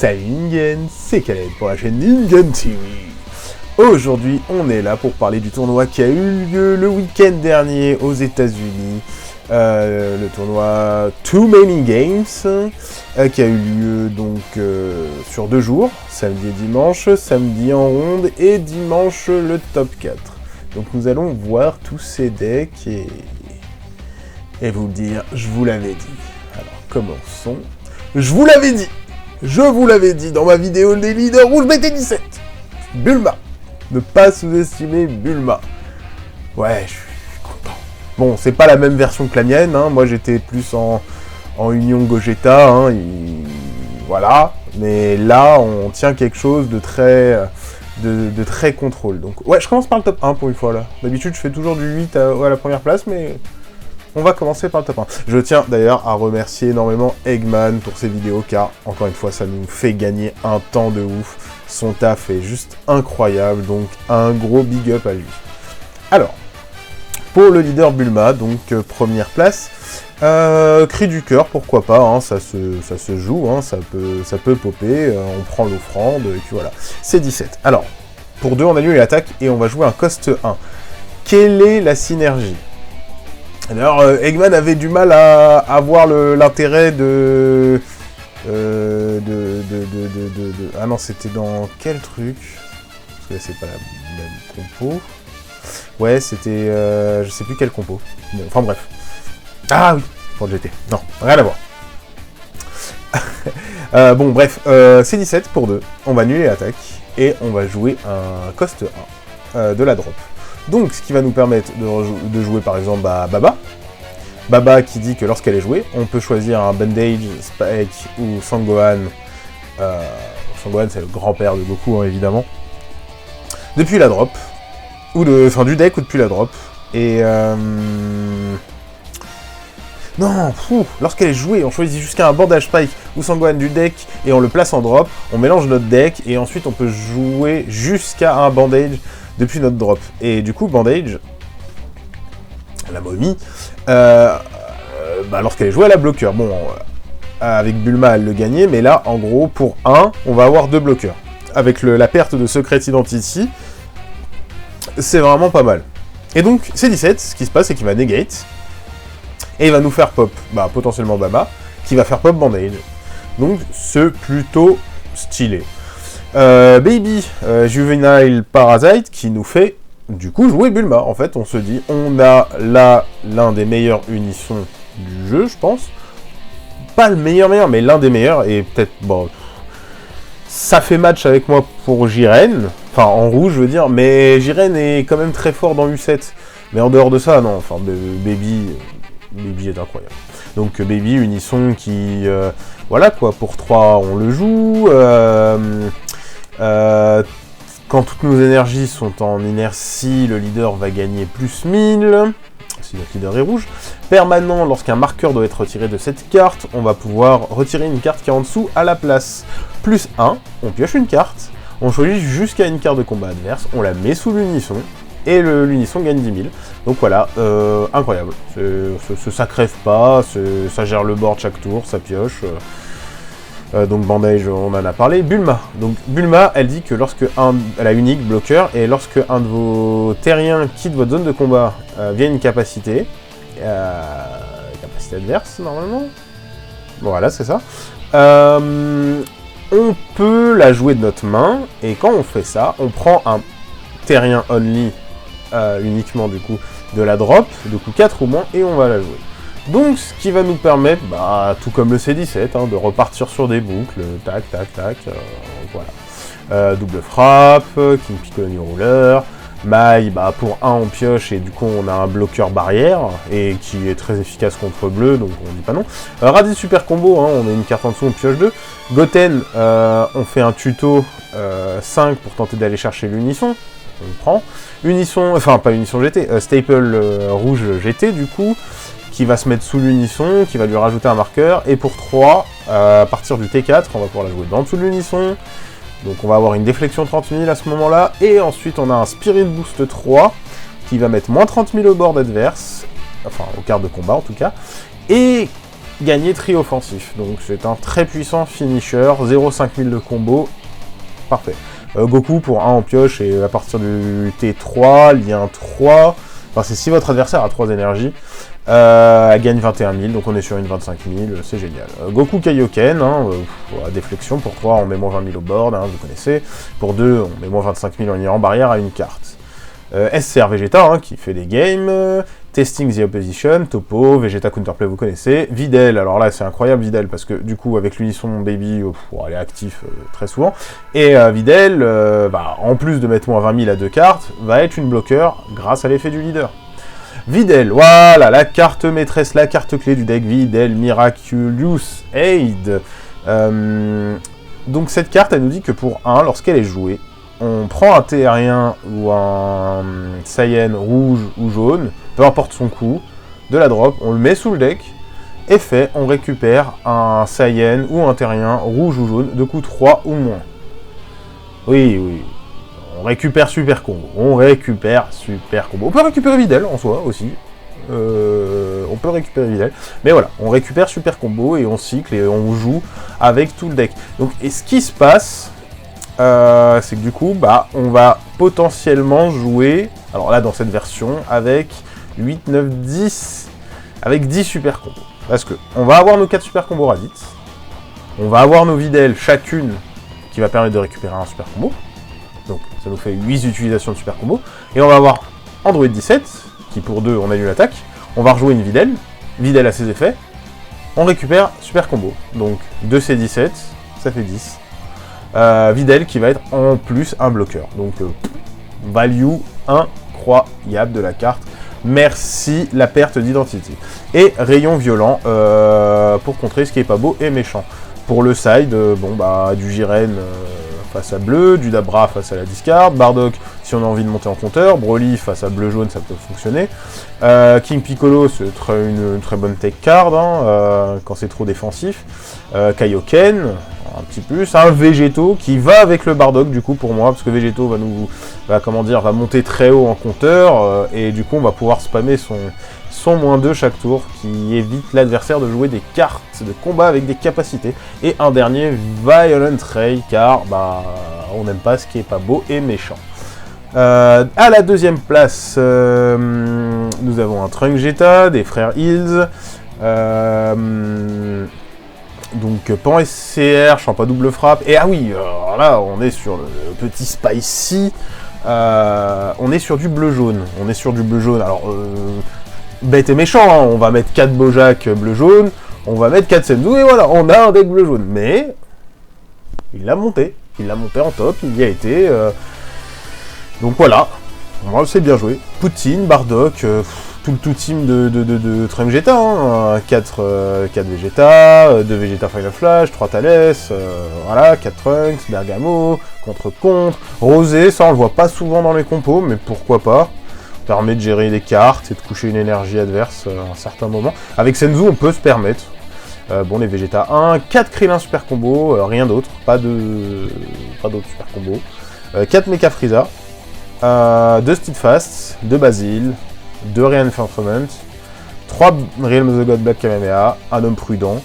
Salut Ningen, c'est Khaled pour la chaîne Ningen TV. Aujourd'hui, on est là pour parler du tournoi qui a eu lieu le week-end dernier aux États-Unis. Le tournoi Too Many Games, qui a eu lieu donc sur 2 jours, samedi et dimanche, samedi en ronde et dimanche le top 4. Donc nous allons voir tous ces decks et vous le dire, je vous l'avais dit. Alors commençons. Je vous l'avais dit dans ma vidéo des leaders rouges BT17. Bulma. Ne pas sous-estimer Bulma. Ouais, je suis content. Bon, c'est pas la même version que la mienne, hein. Moi j'étais plus en Union Gogeta, hein. Voilà. Mais là, on tient quelque chose de très... De très contrôle. Donc, ouais, je commence par le top 1 pour une fois, là. D'habitude, je fais toujours du 8 à la première place, mais... On va commencer par le top 1. Je tiens d'ailleurs à remercier énormément Eggman pour ses vidéos, car, encore une fois, ça nous fait gagner un temps de ouf. Son taf est juste incroyable, donc un gros big up à lui. Alors, pour le leader Bulma, donc première place, cri du cœur, pourquoi pas, hein, ça se joue, hein, ça peut popper, on prend l'offrande, et puis voilà. C'est 17. Alors, pour 2, on annule l'attaque, et on va jouer un cost 1. Quelle est la synergie ? Alors, Eggman avait du mal à avoir l'intérêt de... Ah non, c'était dans quel truc? Parce que là, c'est pas la même compo. Ouais, c'était... je sais plus quel compo. Bon, enfin bref. Ah oui, pour le GT. Non, rien à voir. Bon, bref, c'est 17 pour 2. On va annuler l'attaque. Et on va jouer un cost 1 de la drop. Donc, ce qui va nous permettre de jouer par exemple Baba. Baba qui dit que lorsqu'elle est jouée, on peut choisir un Bandage, Spike ou Sangohan. Sangohan, c'est le grand-père de Goku, hein, évidemment. Depuis la drop. Enfin, du deck ou depuis la drop. Et... Non, lorsqu'elle est jouée, on choisit jusqu'à un Bandage, Spike ou Sangohan du deck et on le place en drop. On mélange notre deck et ensuite on peut jouer jusqu'à un Bandage depuis notre drop. Et du coup, Bandage, la momie, lorsqu'elle est jouée, elle a bloqueur. Bon, avec Bulma, elle le gagnait, mais là, en gros, pour 1, on va avoir 2 bloqueurs. Avec la perte de Secret Identity, c'est vraiment pas mal. Et donc, c'est 17, ce qui se passe, c'est qu'il va negate, et il va nous faire pop, potentiellement Baba, qui va faire pop Bandage. Donc, c'est plutôt stylé. Baby, Juvenile Parasite, qui nous fait, du coup, jouer Bulma. En fait, on se dit, on a là l'un des meilleurs unissons du jeu, je pense. Pas le meilleur, mais l'un des meilleurs, et peut-être, bon... Ça fait match avec moi pour Jiren, enfin, en rouge, je veux dire, mais Jiren est quand même très fort dans U7. Mais en dehors de ça, non, enfin, Baby est incroyable. Donc, Baby, unisson qui... voilà, quoi, pour 3, on le joue... quand toutes nos énergies sont en inertie, le leader va gagner plus 1000, si notre leader est rouge. Permanent, lorsqu'un marqueur doit être retiré de cette carte, on va pouvoir retirer une carte qui est en dessous à la place. Plus 1, on pioche une carte, on choisit jusqu'à une carte de combat adverse, on la met sous l'unisson, et l'unisson gagne 10 000. Donc voilà, incroyable. Ça crève pas, ça gère le board chaque tour, ça pioche... donc Bandage, on en a parlé. Bulma. Donc Bulma, elle dit que lorsque elle a unique bloqueur, et lorsque un de vos terriens quitte votre zone de combat via une capacité, capacité adverse normalement, voilà c'est ça, on peut la jouer de notre main, et quand on fait ça, on prend un terrien only, uniquement du coup, de la drop, de coup 4 ou moins, et on va la jouer. Donc, ce qui va nous permettre, tout comme le C17, hein, de repartir sur des boucles, tac, voilà. Double frappe, King Piccolo Roller, Mai, pour 1 on pioche et du coup on a un bloqueur barrière, et qui est très efficace contre bleu, donc on dit pas non. Raditz Super Combo, hein, on a une carte en dessous, on pioche 2. Goten, on fait un tuto 5 pour tenter d'aller chercher l'unisson, on prend. Unisson, enfin pas unisson GT, Staple rouge GT du coup, qui va se mettre sous l'unisson, qui va lui rajouter un marqueur, et pour 3, à partir du T4, on va pouvoir la jouer dans dessous de l'unisson, donc on va avoir une déflexion 30 000 à ce moment-là, et ensuite on a un Spirit Boost 3, qui va mettre moins 30 000 au board adverse, enfin aux cartes de combat en tout cas, et gagner tri offensif. Donc c'est un très puissant finisher, 0,5000 de combo, parfait. Goku pour 1 en pioche et à partir du T3, lien 3, enfin c'est si votre adversaire a 3 énergies, elle gagne 21 000, donc on est sur une 25 000, c'est génial. Goku Kaioken, déflexion, pour 3 on met moins 20 000 au board, vous connaissez, pour 2 on met moins 25 000 en liant barrière à une carte. SCR Vegeta, qui fait des games, Testing the Opposition, Topo, Vegeta Counterplay, vous connaissez, Videl, alors là c'est incroyable Videl, parce que du coup avec l'unisson Baby, elle est active très souvent, et Videl, en plus de mettre moins 20 000 à 2 cartes, va être une bloqueur grâce à l'effet du leader. Videl, voilà, la carte maîtresse, la carte clé du deck, Videl Miraculous Aid. Donc cette carte, elle nous dit que pour 1, lorsqu'elle est jouée, on prend un terrien ou un Saiyan rouge ou jaune, peu importe son coût, de la drop, on le met sous le deck, effet, on récupère un Saiyan ou un terrien rouge ou jaune de coût 3 ou moins. Oui, on récupère super combo, On peut récupérer Videl en soi aussi, on peut récupérer Videl, mais voilà, on récupère super combo et on cycle et on joue avec tout le deck. Donc, et ce qui se passe, c'est que du coup, on va potentiellement jouer, alors là dans cette version, avec 8, 9, 10, avec 10 super combos. Parce que on va avoir nos 4 super combos Raditz, on va avoir nos Videl chacune qui va permettre de récupérer un super combo, donc ça nous fait 8 utilisations de super combo, et on va avoir Android 17, qui pour 2 on annule l'attaque, on va rejouer une Videl, Videl a ses effets, on récupère super combo, donc 2C17, ça fait 10. Videl qui va être en plus un bloqueur. Donc, value incroyable de la carte. Merci la perte d'identité. Et rayon violent pour contrer ce qui est pas beau et méchant. Pour le side, du Jiren face à bleu, du Dabra face à la discard, Bardock si on a envie de monter en compteur, Broly face à bleu-jaune, ça peut fonctionner. King Piccolo, c'est une très bonne tech card quand c'est trop défensif. Kaioken, un petit plus, un Végéto qui va avec le Bardock du coup pour moi, parce que Végéto va monter très haut en compteur, et du coup on va pouvoir spammer son -2 chaque tour, qui évite l'adversaire de jouer des cartes de combat avec des capacités. Et un dernier, Violent Ray, car on n'aime pas ce qui est pas beau et méchant. À la deuxième place, nous avons un Trunk Geta, des frères Hills, donc Pan SCR, champ pas double frappe, et ah oui, alors là on est sur le petit Spicy, on est sur du bleu-jaune, alors bête et méchant, on va mettre 4 Bojack bleu-jaune, on va mettre 4 Senzu, et voilà, on a un deck bleu-jaune, mais il l'a monté en top, il y a été, donc voilà, c'est bien joué, Poutine, Bardock, tout team de Trunk Geta, 4 Vegeta, 2 Vegeta Final Flash, 3 Thales, voilà, 4 Trunks, Bergamo, contre, Rosé, ça on le voit pas souvent dans les compos, mais pourquoi pas, permet de gérer des cartes et de coucher une énergie adverse à un certain moment. Avec Senzu on peut se permettre, les Vegeta 1, 4 Krillin super combo, rien d'autre, pas d'autres super combo, 4 Mecha Frieza, 2 Steadfast, 2 Basile, 2 Reinforcement, 3 Realm of the God Black Kamehameha, un homme prudent,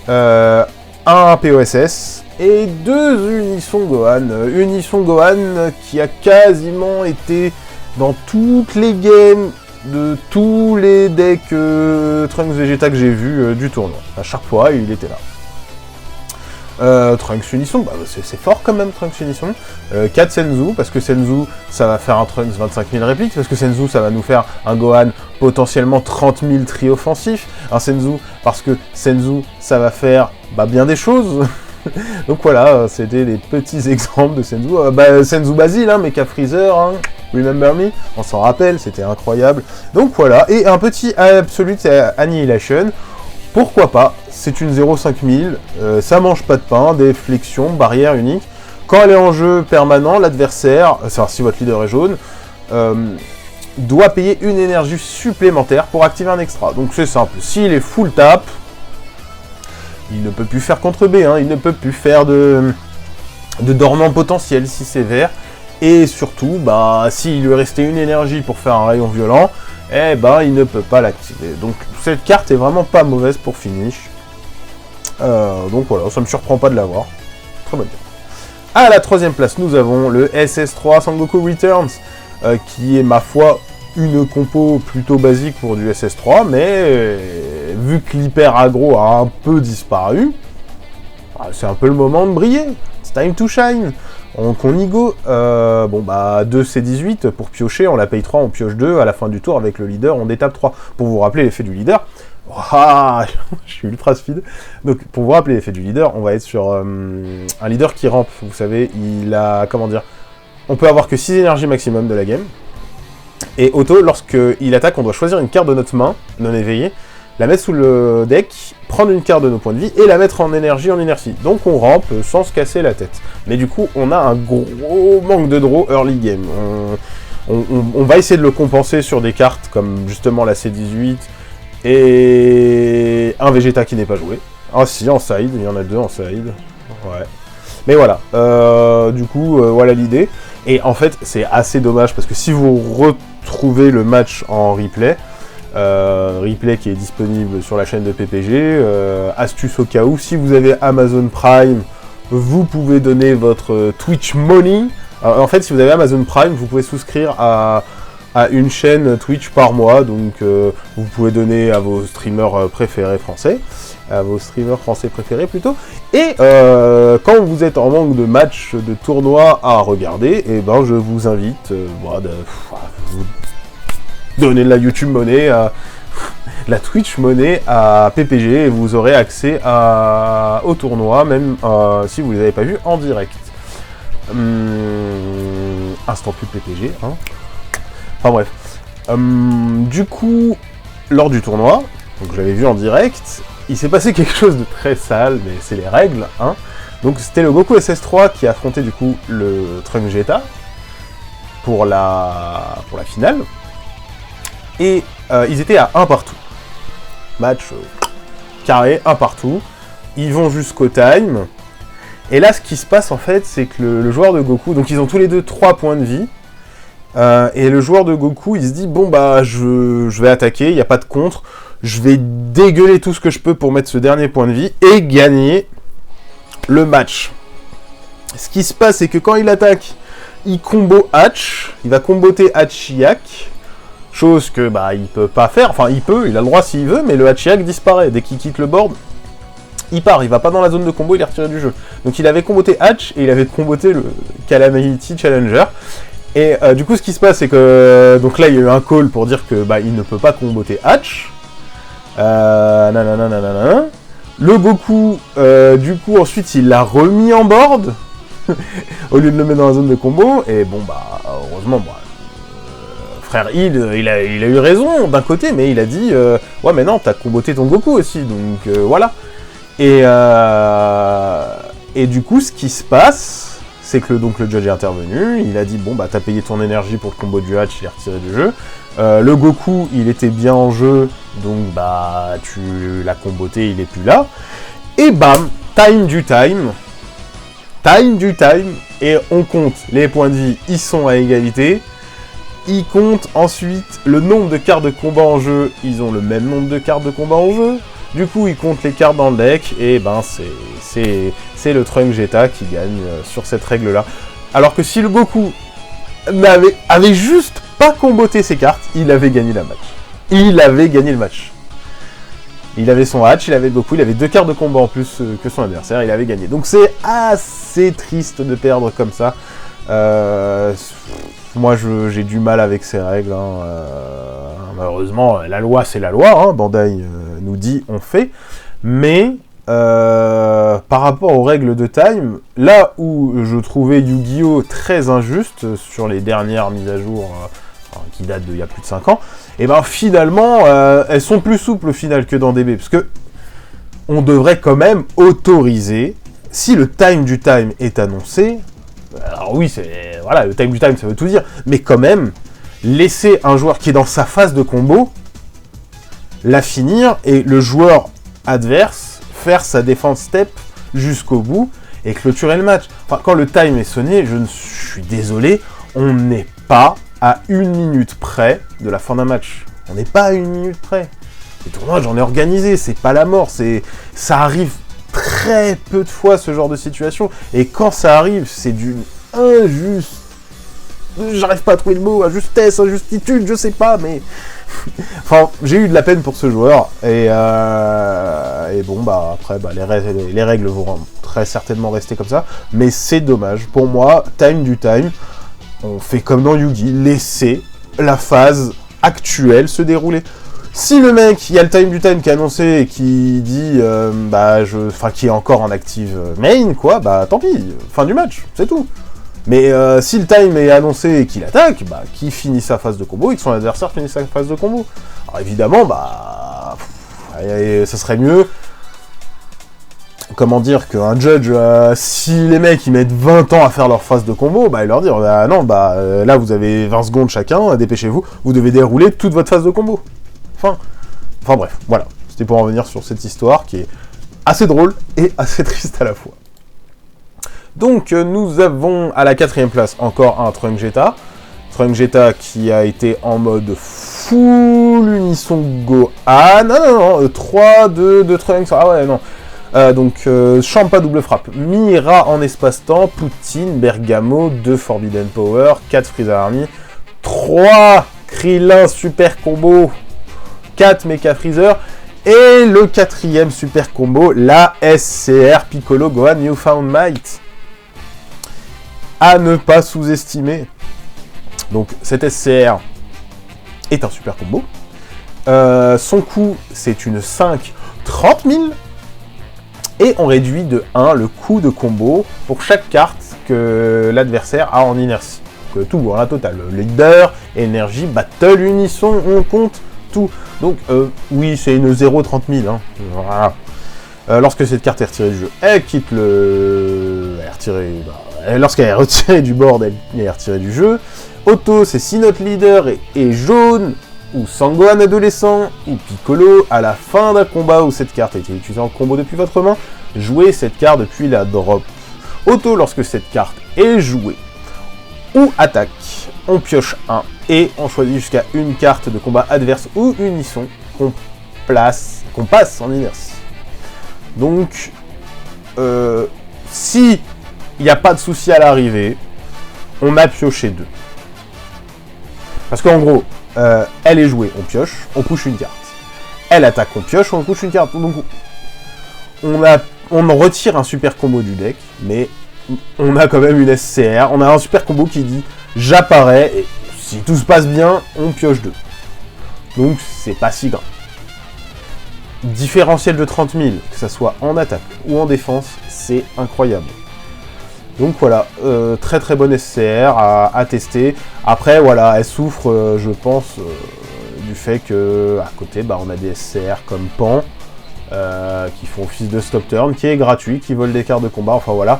un POSS, et 2 Unisson Gohan. Unisson Gohan qui a quasiment été dans toutes les games de tous les decks Trunks Vegeta que j'ai vu du tournoi. À chaque fois, il était là. Trunks Unisson, c'est fort quand même, Trunks Unisson. 4 Senzu, parce que Senzu, ça va faire un Trunks 25 000 répliques, parce que Senzu, ça va nous faire un Gohan potentiellement 30 000 tri offensifs. Un Senzu, parce que Senzu, ça va faire bien des choses. Donc voilà, c'était les petits exemples de Senzu. Senzu Basile, Mecha Freezer, Remember Me, on s'en rappelle, c'était incroyable. Donc voilà, et un petit Absolute Annihilation. Pourquoi pas, c'est une 0,5000, ça mange pas de pain, des flexions, barrière unique. Quand elle est en jeu permanent, l'adversaire, c'est-à-dire si votre leader est jaune, doit payer une énergie supplémentaire pour activer un extra. Donc c'est simple, s'il est full tap, il ne peut plus faire contre B, il ne peut plus faire de dormant potentiel si c'est vert. Et surtout, s'il lui restait une énergie pour faire un rayon violent, il ne peut pas l'activer. Donc cette carte est vraiment pas mauvaise pour finish. Donc voilà, ça me surprend pas de l'avoir. Très bonne carte. À la 3ème place, nous avons le SS3 Sangoku Returns, qui est, ma foi, une compo plutôt basique pour du SS3, mais vu que l'hyper aggro a un peu disparu, c'est un peu le moment de briller. It's time to shine. Donc on y go. 2 C18 pour piocher, on la paye 3, on pioche 2, à la fin du tour avec le leader, on détape 3. Pour vous rappeler l'effet du leader, je suis ultra speed. Donc pour vous rappeler l'effet du leader, on va être sur un leader qui rampe, vous savez, il a, on peut avoir que 6 énergies maximum de la game. Et auto, lorsqu'il attaque, on doit choisir une carte de notre main, non éveillée, la mettre sous le deck, prendre une carte de nos points de vie et la mettre en énergie, en inertie. Donc on rampe sans se casser la tête. Mais du coup, on a un gros manque de draw early game. On va essayer de le compenser sur des cartes comme justement la C18 et un Vegeta qui n'est pas joué. Ah si, en side, il y en a 2 en side. Ouais. Mais voilà, du coup, voilà l'idée. Et en fait, c'est assez dommage parce que si vous retrouvez le match en replay, replay qui est disponible sur la chaîne de PPG, astuce au cas où, si vous avez Amazon Prime, vous pouvez donner votre Twitch Money. En fait, si vous avez Amazon Prime, vous pouvez souscrire à une chaîne Twitch par mois, donc vous pouvez donner à vos streamers préférés français, plutôt, et quand vous êtes en manque de matchs, de tournois à regarder, et ben je vous invite vous donner de la YouTube monnaie, la Twitch monnaie à PPG, et vous aurez accès au tournoi, même si vous ne les avez pas vus en direct. Instant pub PPG, hein. Enfin bref. Du coup, lors du tournoi, donc je l'avais vu en direct, il s'est passé quelque chose de très sale, mais c'est les règles, hein. Donc c'était le Goku SS3 qui affrontait du coup le Trunk Geta pour la finale. Et ils étaient à 1 partout. Match carré, 1 partout. Ils vont jusqu'au time. Et là, ce qui se passe en fait, c'est que le joueur de Goku, donc ils ont tous les deux 3 points de vie. Et le joueur de Goku, il se dit, bon bah, je vais attaquer, il n'y a pas de contre. Je vais dégueuler tout ce que je peux pour mettre ce dernier point de vie et gagner le match. Ce qui se passe, c'est que quand il attaque, il combo Hatch. Il va comboter Hachiyak. Chose que bah il peut pas faire, enfin il a le droit s'il veut, mais le Hachiyak disparaît. Dès qu'il quitte le board, il part, il va pas dans la zone de combo, il est retiré du jeu. Donc il avait comboté Hatch et il avait comboté le Calamity Challenger. Et du coup ce qui se passe c'est que donc là il y a eu un call pour dire que bah il ne peut pas comboter Hatch. Le Goku du coup ensuite il l'a remis en board au lieu de le mettre dans la zone de combo. Et bon bah heureusement moi. Frère Hill, il a eu raison d'un côté, mais il a dit ouais mais non, t'as comboté ton Goku aussi, donc voilà. Et du coup, ce qui se passe, c'est que le judge est intervenu, il a dit bon bah t'as payé ton énergie pour le combo du Hatch, il est retiré du jeu. Le Goku, il était bien en jeu, donc bah tu l'as comboté, il est plus là. Et bam, time du time, et on compte les points de vie, ils sont à égalité. Ils comptent ensuite le nombre de cartes de combat en jeu, ils ont le même nombre de cartes de combat en jeu. Du coup, ils comptent les cartes dans le deck, et ben c'est le Trunk Geta qui gagne sur cette règle-là. Alors que si le Goku avait juste pas comboté ses cartes, il avait gagné la match. Il avait gagné le match. Il avait son Hatch, il avait le Goku, il avait 2 cartes de combat en plus que son adversaire, il avait gagné. Donc c'est assez triste de perdre comme ça. Moi, j'ai du mal avec ces règles. Hein. Malheureusement, la loi, c'est la loi. Hein. Bandai nous dit, on fait. Mais, par rapport aux règles de time, là où je trouvais Yu-Gi-Oh! Très injuste sur les dernières mises à jour qui datent d'il y a plus de 5 ans, et ben finalement, elles sont plus souples au final que dans DB. Parce que on devrait quand même autoriser, si le time du time est annoncé, alors oui, voilà, le time du time, ça veut tout dire, mais quand même, laisser un joueur qui est dans sa phase de combo la finir, et le joueur adverse faire sa défense step jusqu'au bout, et clôturer le match. Enfin, quand le time est sonné, je suis désolé, on n'est pas à 1 minute près de la fin d'un match. On n'est pas à 1 minute près. Les tournois, j'en ai organisé, c'est pas la mort, ça arrive très peu de fois ce genre de situation, et quand ça arrive, c'est d'une injuste... J'arrive pas à trouver le mot, injustesse, injustitude, je sais pas, mais... Enfin, j'ai eu de la peine pour ce joueur, et bon, bah, après, bah, les règles vont très certainement rester comme ça, mais c'est dommage. Pour moi, time du time, on fait comme dans Yugi, laisser la phase actuelle se dérouler. Si le mec, il y a le time du time qui est annoncé et qui dit, qui est encore en active main, quoi, bah tant pis, fin du match, c'est tout. Mais si le time est annoncé et qu'il attaque, bah qui finit sa phase de combo et que son adversaire finit sa phase de combo. Alors évidemment, bah, ça serait mieux, comment dire, qu'un judge, si les mecs ils mettent 20 ans à faire leur phase de combo, bah il leur dire, bah non, bah là vous avez 20 secondes chacun, dépêchez-vous, vous devez dérouler toute votre phase de combo. Enfin bref, voilà. C'était pour en revenir sur cette histoire qui est assez drôle et assez triste à la fois. Donc nous avons à la 4ème place encore un Trunk Jetta. Trunk Jetta qui a été en mode full unisson Gohan. Non, 3-2 de Trunks. Ah ouais, non. Champa double frappe. Mira en espace-temps. Poutine, Bergamo, 2 Forbidden Power, 4 Freezer Army, 3 Krillin super combo, 4 Mecha Freezer. Et le 4ème super combo, la SCR Piccolo Gohan Newfound Might. À ne pas sous-estimer. Donc cette SCR est un super combo. Son coût, c'est une 5 30 000. Et on réduit de 1 le coût de combo pour chaque carte que l'adversaire a en inertie. Donc tout, la totale. Leader, énergie, battle, unisson, on compte tout. Donc oui, c'est une 0 30 000. Hein. Voilà. Lorsque cette carte est retirée du jeu, elle quitte le... Elle est retirée... Lorsqu'elle est retirée du board, elle est retirée du jeu. Auto, c'est si notre leader est jaune, ou Sangohan adolescent, ou Piccolo, à la fin d'un combat où cette carte a été utilisée en combo depuis votre main, jouez cette carte depuis la drop. Auto, lorsque cette carte est jouée, ou attaque, on pioche 1, et on choisit jusqu'à une carte de combat adverse ou unisson qu'on passe en inertie. Donc, si il n'y a pas de souci à l'arrivée, on a pioché 2. Parce qu'en gros, elle est jouée, on pioche, on push une carte. Elle attaque, on pioche, on push une carte. Donc, on retire un super combo du deck, mais on a quand même une SCR. On a un super combo qui dit j'apparais, et si tout se passe bien, on pioche 2. Donc, c'est pas si grave. Différentiel de 30 000, que ça soit en attaque ou en défense, c'est incroyable. Donc voilà, très très bonne SCR à tester. Après voilà, elle souffre, je pense, du fait que à côté, bah, on a des SCR comme Pan, qui font office de stop turn, qui est gratuit, qui volent des cartes de combat, enfin voilà.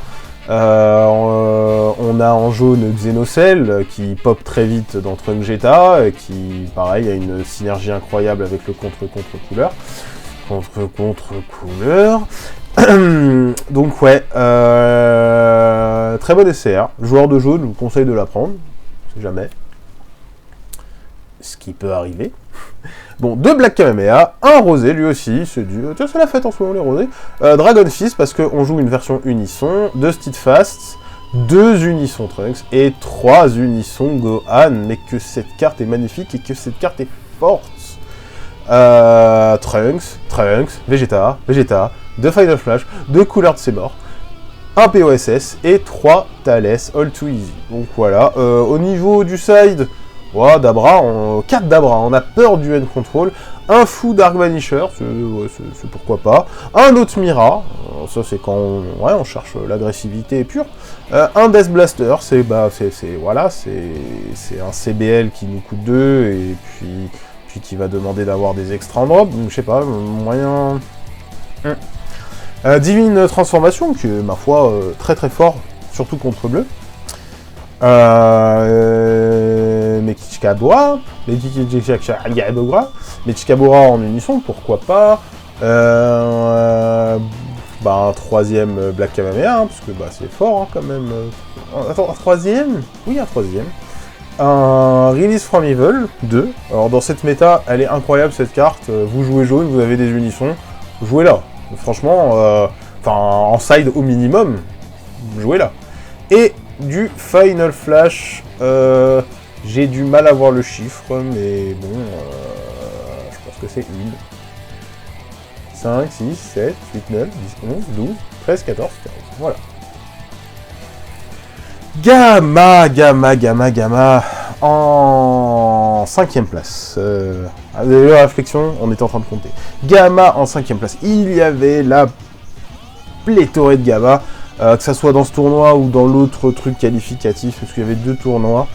On a en jaune Xenocell, qui pop très vite dans Trunk Jetta, qui pareil a une synergie incroyable avec le contre-couleur. Contre-couleur. Donc ouais, très bon SCR. Joueur de jaune, je vous conseille de la prendre, si jamais. Ce qui peut arriver. Bon, 2 Black Kamehameha, un rosé lui aussi, c'est du... Tiens, c'est la fête en ce moment les rosés. Dragon Fist, parce qu'on joue une version unisson, 2 Steadfast, 2 unissons Trunks et 3 unissons Gohan, mais que cette carte est magnifique et que cette carte est forte. Trunks, Vegeta, 2 Final Flash, 2 couleurs de ses morts, 1 POSS et 3 Thales All Too Easy. Donc voilà, au niveau du side, ouais, Dabra, 4 Dabra, on a peur du end control, un fou Dark Vanisher, c'est pourquoi pas, un autre Mira, ça c'est quand on cherche l'agressivité pure, un Death Blaster, c'est un CBL qui nous coûte 2 et puis qui va demander d'avoir des extra en drop, donc je sais pas, moyen... Divine Transformation, qui est, ma foi, très très fort, surtout contre bleu. Mechikabura en unisson, pourquoi pas. Un 3ème Black Kamehameha, parce que c'est fort, hein, quand même. Attends, un 3ème? Oui, un 3ème. Un Release from Evil 2. Alors dans cette méta, elle est incroyable cette carte. Vous jouez jaune, vous avez des unissons, jouez-la. Franchement, Enfin, en side au minimum, jouez là. Et du Final Flash, j'ai du mal à voir le chiffre, mais bon, je pense que c'est une. 5, 6, 7, 8, 9, 10, 11, 12, 13, 14, 15, voilà. Gamma, en 5ème place. Vous avez vu la réflexion, on était en train de compter. Gamma en 5ème place. Il y avait la pléthore de Gamma, que ça soit dans ce tournoi ou dans l'autre truc qualificatif, parce qu'il y avait 2 tournois.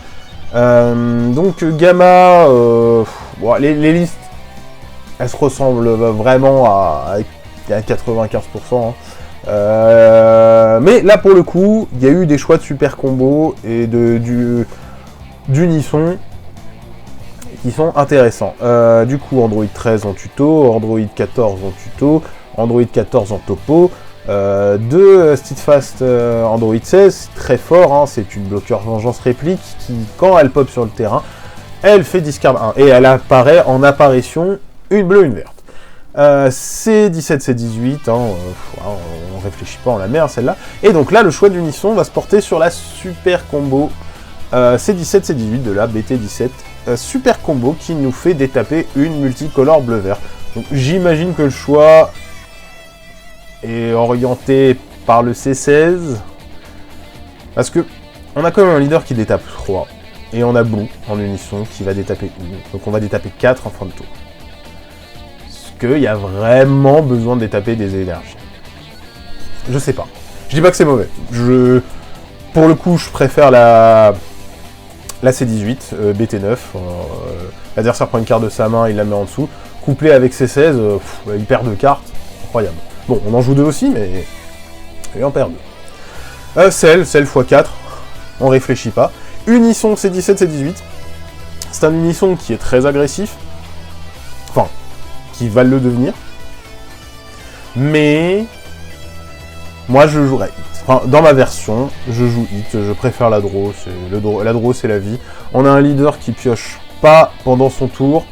Donc Gamma, bon, les listes, elles se ressemblent vraiment à 95%. Hein. Mais là pour le coup, il y a eu des choix de super combos et d'unisson qui sont intéressants. Du coup, Android 13 en tuto, Android 14 en tuto, Android 14 en topo, 2 Steadfast Android 16, très fort, hein, c'est une bloqueur vengeance réplique qui, quand elle pop sur le terrain, elle fait discard 1 et elle apparaît en apparition une bleue, une verte. C17, C18, hein, on réfléchit pas, on la met hein, celle-là. Et donc là, le choix d'unisson va se porter sur la super combo C17, C18 de la BT17. Super combo qui nous fait détaper une multicolore bleu-vert. Donc j'imagine que le choix est orienté par le C16. Parce que on a quand même un leader qui détape 3. Et on a Blue en unisson qui va détaper 1. Donc on va détaper 4 en fin de tour. Qu'il y a vraiment besoin de détaper des énergies. Je sais pas. Je dis pas que c'est mauvais. Pour le coup, je préfère la C18, BT9. L'adversaire prend une carte de sa main, il la met en dessous. Couplé avec C16, il perd 2 cartes. Incroyable. Bon, on en joue 2 aussi, mais il en perd 2. Cell x4. On réfléchit pas. Unisson C17, C18. C'est un unisson qui est très agressif. Enfin, qui va le devenir. Mais moi je jouerai hit. Enfin, dans ma version, je joue hit, je préfère la draw, la draw c'est la vie. On a un leader qui pioche pas pendant son tour,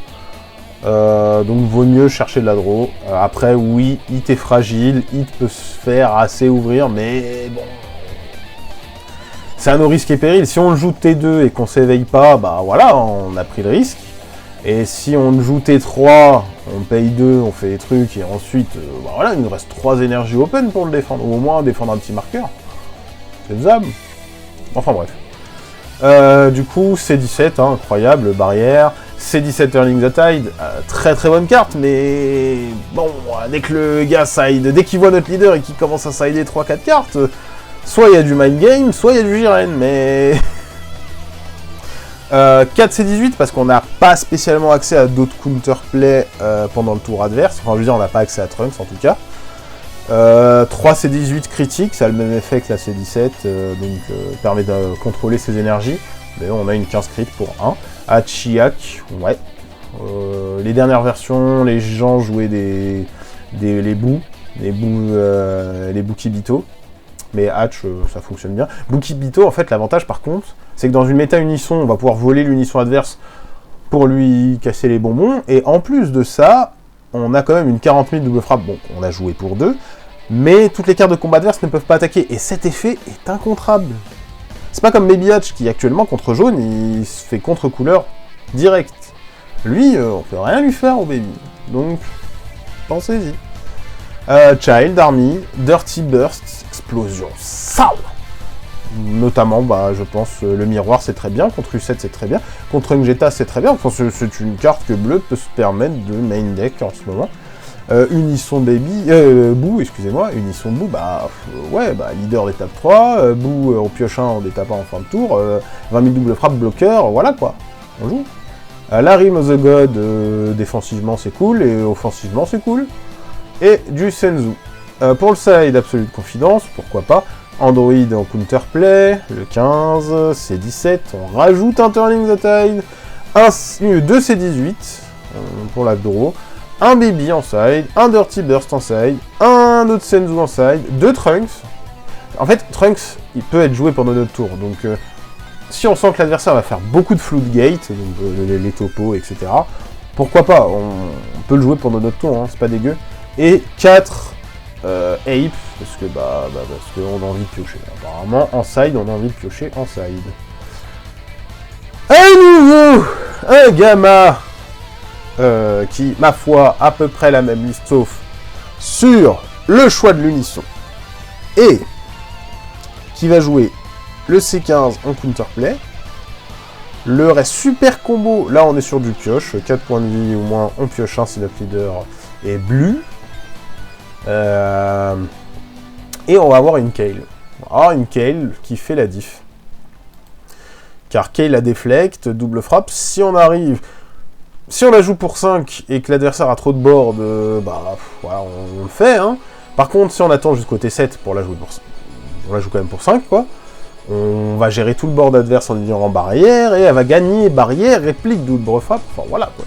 donc vaut mieux chercher de la draw. Après oui, hit est fragile, hit peut se faire assez ouvrir, mais bon... C'est un nos risques et périls. Si on le joue T2 et qu'on s'éveille pas, bah voilà, on a pris le risque. Et si on joue T3, on paye 2, on fait des trucs, et ensuite, bah voilà, il nous reste 3 énergies open pour le défendre, ou au moins défendre un petit marqueur. C'est faisable. Enfin bref. Du coup, C17, hein, incroyable, barrière. C17 Turning the Tide, très très bonne carte, mais bon, dès que le gars side, dès qu'il voit notre leader et qu'il commence à sider 3-4 cartes, soit il y a du mind game, soit il y a du Jiren, mais... 4C18 parce qu'on n'a pas spécialement accès à d'autres counterplay pendant le tour adverse. Enfin, je veux dire, on n'a pas accès à Trunks en tout cas. 3C18 critique, ça a le même effet que la C17, donc permet de contrôler ses énergies. Mais on a une 15 crit pour 1. Hachiak, ouais. Les dernières versions, les gens jouaient les bouts Kibito. Mais Hatch, ça fonctionne bien. Bukibito, en fait, l'avantage par contre, c'est que dans une méta unisson, on va pouvoir voler l'unisson adverse pour lui casser les bonbons. Et en plus de ça, on a quand même une 40 000 double frappe. Bon, on a joué pour 2, mais toutes les cartes de combat adverse ne peuvent pas attaquer. Et cet effet est incontrable. C'est pas comme Baby Hatch qui, actuellement, contre jaune, il se fait contre-couleur direct. Lui, on peut rien lui faire au Baby. Donc, pensez-y. Child, Army, Dirty Burst, Explosion, SAO. Notamment, bah, je pense, le miroir c'est très bien, contre U7 c'est très bien, contre Ngeta c'est très bien, enfin, c'est une carte que bleu peut se permettre de main deck en ce moment. Unisson Baby, Boo, excusez-moi, Unisson Boo, bah, ouais, bah, leader d'étape 3, Boo, on pioche un en d'étape 1 en fin de tour, 20 000 double frappe, bloqueur, voilà quoi, on joue. Larim of the God, défensivement c'est cool, et offensivement c'est cool. Et du Senzu. Pour le side, Absolute Confidence, pourquoi pas. Android en counterplay, le 15, C17, on rajoute un Turning the Tide, 2 C18 pour la draw, un Baby en side, un Dirty Burst en side, un autre Senzu en side, 2 Trunks. En fait, Trunks, il peut être joué pendant notre tour, donc si on sent que l'adversaire va faire beaucoup de Floodgate, donc les topos, etc., pourquoi pas, on peut le jouer pendant notre tour, hein, c'est pas dégueu. Et 4 Ape, parce que parce qu'on a envie de piocher. Apparemment, en side, on a envie de piocher en side. À nouveau, un gamma qui, ma foi, à peu près la même liste, sauf sur le choix de l'unisson. Et qui va jouer le C15 en counterplay. Le reste super combo, là on est sur du pioche, 4 points de vie au moins, on pioche un si notre leader est bleu. Et on va avoir une Kayle. Une Kayle qui fait la diff. Car Kayle a déflect, double frappe. Si on la joue pour 5 et que l'adversaire a trop de board, voilà, on le fait. Hein. Par contre, si on attend jusqu'au T7 pour la jouer on la joue quand même pour 5, quoi. On va gérer tout le board adverse en ignorant barrière, et elle va gagner barrière, réplique, double frappe. Enfin voilà, quoi.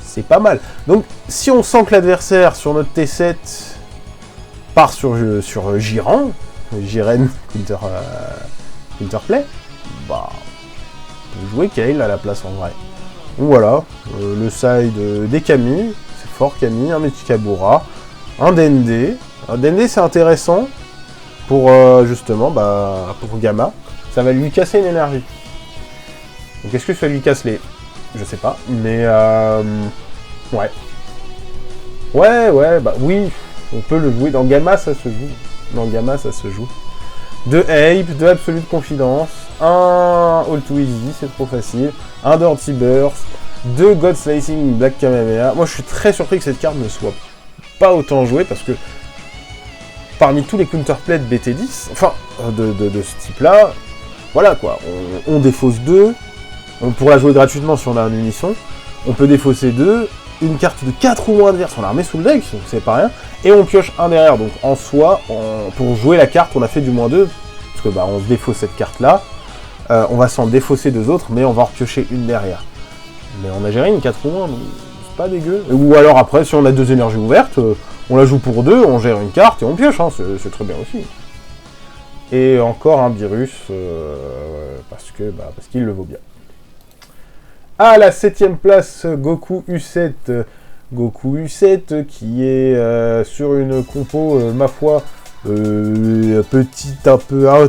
C'est pas mal. Donc, si on sent que l'adversaire, sur notre T7, part sur Jiren counterplay, on peut jouer Kayle à la place en vrai. Donc voilà, le side des Kami, c'est fort Kami, un Mechikabura, un Dende. Un Dende c'est intéressant pour justement, pour Gamma, ça va lui casser une énergie. Donc est-ce que ça lui casse les... Je sais pas, mais ouais. Ouais, oui, on peut le jouer. Dans Gamma, ça se joue. De Ape, de Absolute Confidence, un All Too Easy, c'est trop facile, un Dirty Burst, de God Slicing Black Kamehameha. Moi, je suis très surpris que cette carte ne soit pas autant jouée, parce que parmi tous les counterplays de BT10, enfin, de ce type-là, voilà quoi, on défausse 2, pour la jouer gratuitement si on a un unisson, on peut défausser 2, une carte de 4 ou moins adverse, on la remet sous le deck, donc c'est pas rien, et on pioche un derrière, donc en soi, pour jouer la carte, on a fait du moins 2, parce que on se défausse cette carte-là, on va s'en défausser 2 autres, mais on va en repiocher une derrière. Mais on a géré une 4 ou moins, donc c'est pas dégueu. Ou alors après, si on a 2 énergies ouvertes, on la joue pour 2, on gère une carte et on pioche, hein, c'est très bien aussi. Et encore un virus, parce qu'il le vaut bien. À la 7ème place, Goku U7. Goku U7 qui est sur une compo, ma foi, un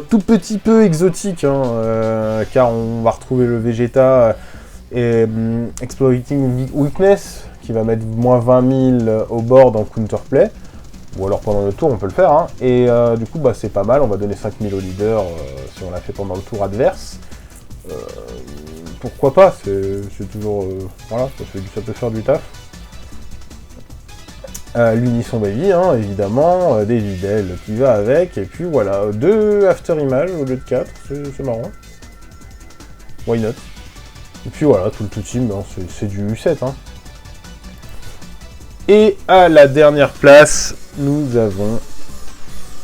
tout petit peu exotique, hein, car on va retrouver le Vegeta et Exploiting Weakness, qui va mettre moins 20 000 au board en counterplay, ou alors pendant le tour on peut le faire, hein. Et du coup c'est pas mal, on va donner 5 000 au leader si on l'a fait pendant le tour adverse. Pourquoi pas, c'est toujours... voilà, ça peut faire du taf. L'unisson baby, hein, évidemment, des Videl qui va avec, et puis voilà, 2 after images au lieu de 4, c'est marrant. Why not? Et puis voilà, tout le team, hein, c'est du U7, hein. Et à la dernière place, nous avons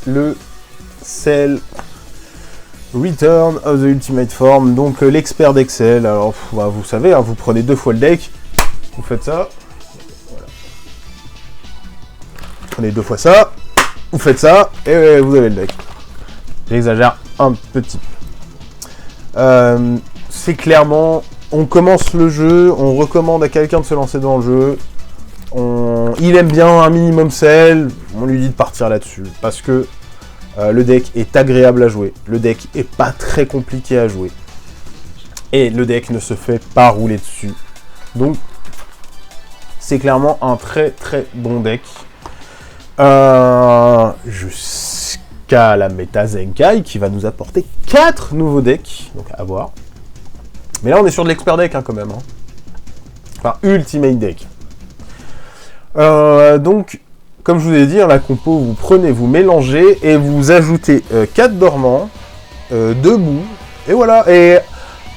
le Cell Return of the Ultimate Form, donc l'expert d'Excel. Alors, vous savez, hein, vous prenez 2 fois le deck, vous faites ça, voilà. Vous prenez 2 fois ça, vous faites ça, et vous avez le deck. J'exagère un petit peu. C'est clairement, on commence le jeu, on recommande à quelqu'un de se lancer dans le jeu, il aime bien un minimum Cell, on lui dit de partir là-dessus, parce que le deck est agréable à jouer, le deck est pas très compliqué à jouer, et le deck ne se fait pas rouler dessus, donc c'est clairement un très très bon deck, jusqu'à la méta Zenkai, qui va nous apporter 4 nouveaux decks, donc à voir, mais là on est sur de l'expert deck, hein, quand même, hein. Enfin ultimate deck. Donc, comme je vous ai dit, la compo, vous prenez, vous mélangez, et vous ajoutez 4 dormants, 2 bouts, et voilà, et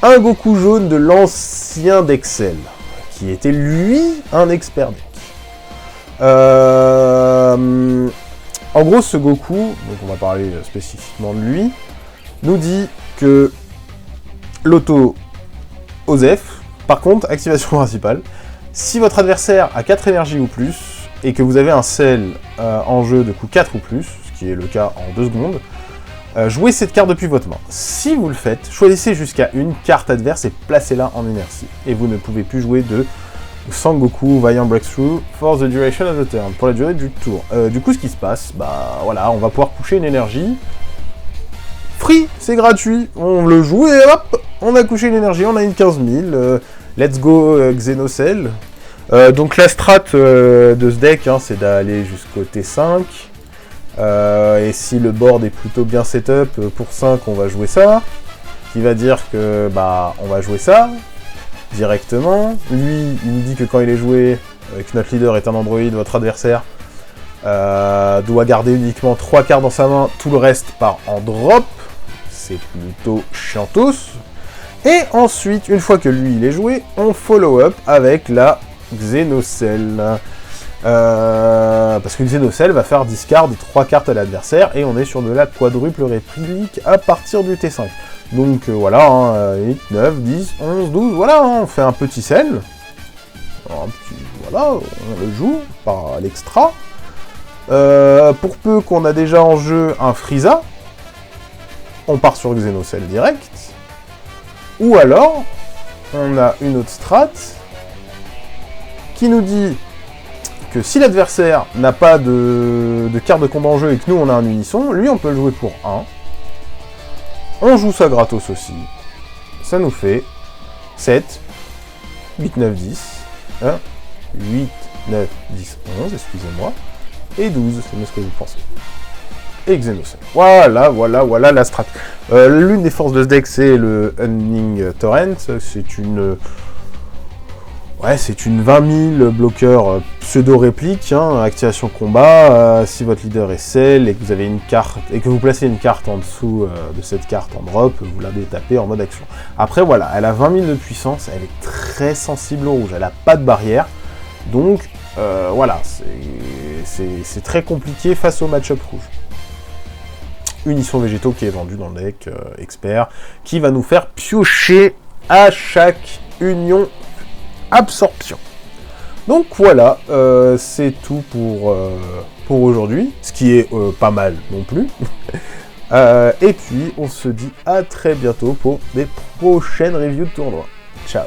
un Goku jaune de l'ancien d'Excel, qui était, lui, un expert deck. En gros, ce Goku, donc on va parler spécifiquement de lui, nous dit que l'auto OZEF, par contre, activation principale, si votre adversaire a 4 énergies ou plus, et que vous avez un Cell en jeu de coup 4 ou plus, ce qui est le cas en 2 secondes, jouez cette carte depuis votre main. Si vous le faites, choisissez jusqu'à une carte adverse et placez-la en inertie. Et vous ne pouvez plus jouer de Sangoku, Vaillant Breakthrough, for the duration of the turn, pour la durée du tour. Du coup, ce qui se passe, bah voilà, on va pouvoir coucher une énergie. Free, c'est gratuit, on le joue et hop, on a couché une énergie, on a une 15 000. Let's go Xenocell. Donc la strat de ce deck, hein, c'est d'aller jusqu'au T5. Et si le board est plutôt bien setup, pour 5, on va jouer ça. Ce qui va dire que, bah, on va jouer ça directement. Lui, il nous dit que quand il est joué, que notre leader est un android, votre adversaire doit garder uniquement 3 cartes dans sa main, tout le reste part en drop. C'est plutôt chiantos. Et ensuite, une fois que lui il est joué, on follow up avec la Xenocell. Parce que Xenocell va faire discard 3 cartes à l'adversaire et on est sur de la quadruple réplique à partir du T5. Donc voilà, hein, 8, 9, 10, 11, 12, voilà, hein, on fait un petit sel. Voilà, on le joue par l'extra. Pour peu qu'on a déjà en jeu un Frieza, on part sur Xenocell direct. Ou alors, on a une autre strat qui nous dit que si l'adversaire n'a pas de carte de combat en jeu et que nous on a un unisson, lui on peut le jouer pour 1. On joue ça gratos aussi. Ça nous fait 7, 8, 9, 10. 1, 8, 9, 10, 11, excusez-moi. Et 12, c'est mieux ce que vous pensez. Et Xenocell. Voilà la strat. L'une des forces de ce deck, c'est le Unning Torrent. C'est une... Ouais, c'est une 20 000 bloqueur pseudo-réplique, hein, activation combat. Si votre leader est Cell et que vous avez une carte, et que vous placez une carte en dessous de cette carte en drop, vous la détapez en mode action. Après, voilà, elle a 20 000 de puissance, elle est très sensible au rouge, elle n'a pas de barrière. Donc, voilà, c'est très compliqué face au match-up rouge. Unisson végétaux qui est vendu dans le deck expert, qui va nous faire piocher à chaque union absorption. Donc voilà, c'est tout pour aujourd'hui, ce qui est pas mal non plus. Et puis on se dit à très bientôt pour des prochaines reviews de tournois. Ciao.